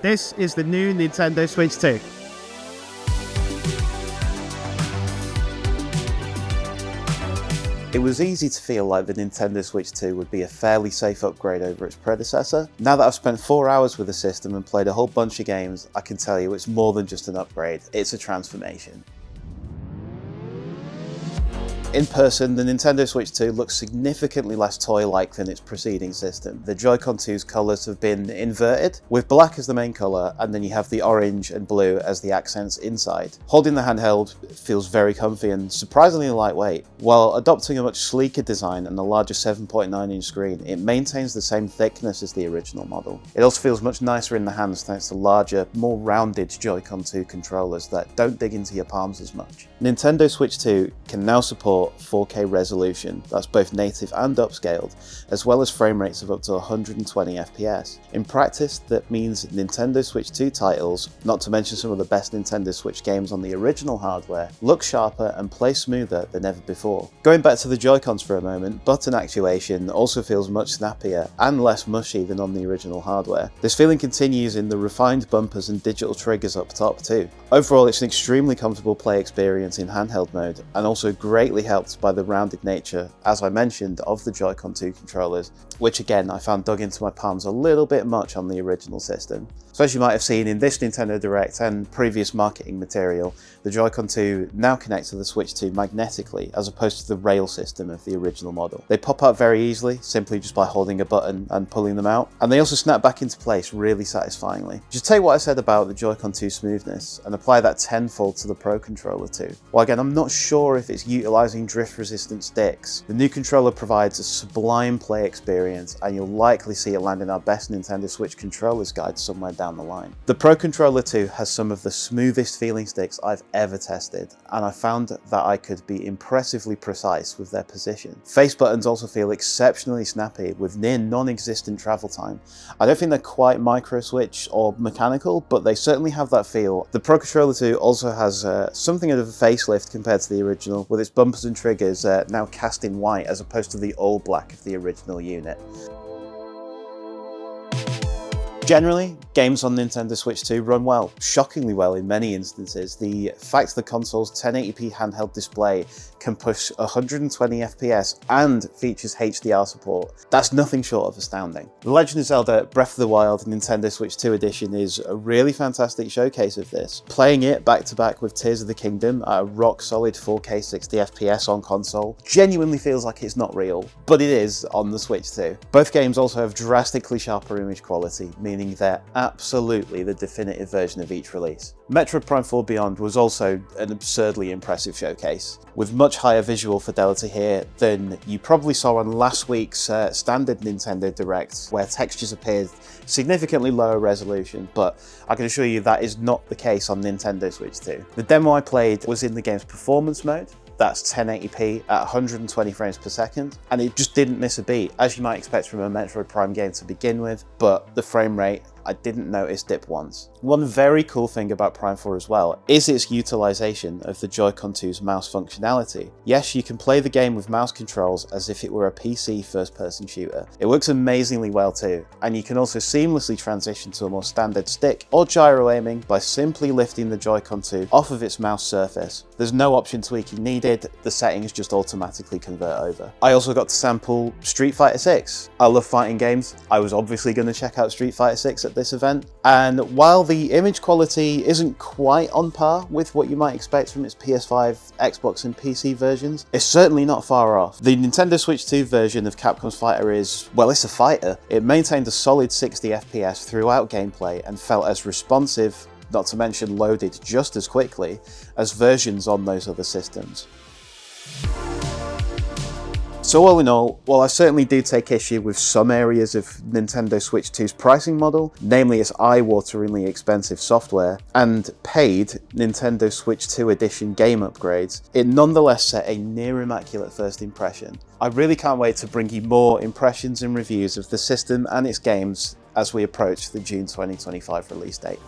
This is the new Nintendo Switch 2. It was easy to feel like the Nintendo Switch 2 would be a fairly safe upgrade over its predecessor. Now that I've spent 4 hours with the system and played a whole bunch of games, I can tell you it's more than just an upgrade, it's a transformation. In person, the Nintendo Switch 2 looks significantly less toy-like than its preceding system. The Joy-Con 2's colours have been inverted, with black as the main colour, and then you have the orange and blue as the accents inside. Holding the handheld feels very comfy and surprisingly lightweight. While adopting a much sleeker design and a larger 7.9-inch screen, it maintains the same thickness as the original model. It also feels much nicer in the hands thanks to larger, more rounded Joy-Con 2 controllers that don't dig into your palms as much. Nintendo Switch 2 can now support 4K resolution, that's both native and upscaled, as well as frame rates of up to 120 FPS. In practice, that means Nintendo Switch 2 titles, not to mention some of the best Nintendo Switch games on the original hardware, look sharper and play smoother than ever before. Going back to the Joy-Cons for a moment, button actuation also feels much snappier and less mushy than on the original hardware. This feeling continues in the refined bumpers and digital triggers up top too. Overall, it's an extremely comfortable play experience in handheld mode, and also greatly helped by the rounded nature, as I mentioned, of the Joy-Con 2 controllers, which again I found dug into my palms a little bit much on the original system. So as you might have seen in this Nintendo Direct and previous marketing material, the Joy-Con 2 now connects to the Switch 2 magnetically as opposed to the rail system of the original model. They pop out very easily, simply just by holding a button and pulling them out, and they also snap back into place really satisfyingly. Just take what I said about the Joy-Con 2 smoothness and apply that tenfold to the Pro Controller too. While again I'm not sure if it's utilising drift resistant sticks, the new controller provides a sublime play experience, and you'll likely see it land in our best Nintendo Switch controllers guide somewhere down the line. The Pro Controller 2 has some of the smoothest feeling sticks I've ever tested, and I found that I could be impressively precise with their position. Face buttons also feel exceptionally snappy with near non-existent travel time. I don't think they're quite micro switch or mechanical, but they certainly have that feel. The Pro Controller 2 also has something of a facelift compared to the original, with its bumpers and triggers now cast in white as opposed to the all black of the original unit. Generally, games on Nintendo Switch 2 run well, shockingly well in many instances. The fact the console's 1080p handheld display can push 120 FPS and features HDR support, that's nothing short of astounding. The Legend of Zelda Breath of the Wild Nintendo Switch 2 edition is a really fantastic showcase of this. Playing it back to back with Tears of the Kingdom at a rock solid 4K 60 FPS on console genuinely feels like it's not real, but it is on the Switch 2. Both games also have drastically sharper image quality, meaning they're absolutely the definitive version of each release. Metroid Prime 4 Beyond was also an absurdly impressive showcase, with much higher visual fidelity here than you probably saw on last week's standard Nintendo Direct, where textures appeared significantly lower resolution, but I can assure you that is not the case on Nintendo Switch 2. The demo I played was in the game's performance mode. That's 1080p at 120 frames per second, and it just didn't miss a beat, as you might expect from a Metroid Prime game to begin with, but the frame rate I didn't notice dip once. One very cool thing about Prime 4 as well is its utilisation of the Joy-Con 2's mouse functionality. Yes, you can play the game with mouse controls as if it were a PC first-person shooter. It works amazingly well too, and you can also seamlessly transition to a more standard stick or gyro aiming by simply lifting the Joy-Con 2 off of its mouse surface. There's no option tweaking needed, the settings just automatically convert over. I also got to sample Street Fighter 6. I love fighting games. I was obviously going to check out Street Fighter 6 at this event, and while the image quality isn't quite on par with what you might expect from its PS5, Xbox and PC versions, it's certainly not far off. The Nintendo Switch 2 version of Capcom's Fighter is, well, it's a fighter. It maintained a solid 60 FPS throughout gameplay and felt as responsive, not to mention loaded just as quickly, as versions on those other systems. So all in all, while I certainly do take issue with some areas of Nintendo Switch 2's pricing model, namely its eye-wateringly expensive software, and paid Nintendo Switch 2 edition game upgrades, it nonetheless set a near immaculate first impression. I really can't wait to bring you more impressions and reviews of the system and its games as we approach the June 2025 release date.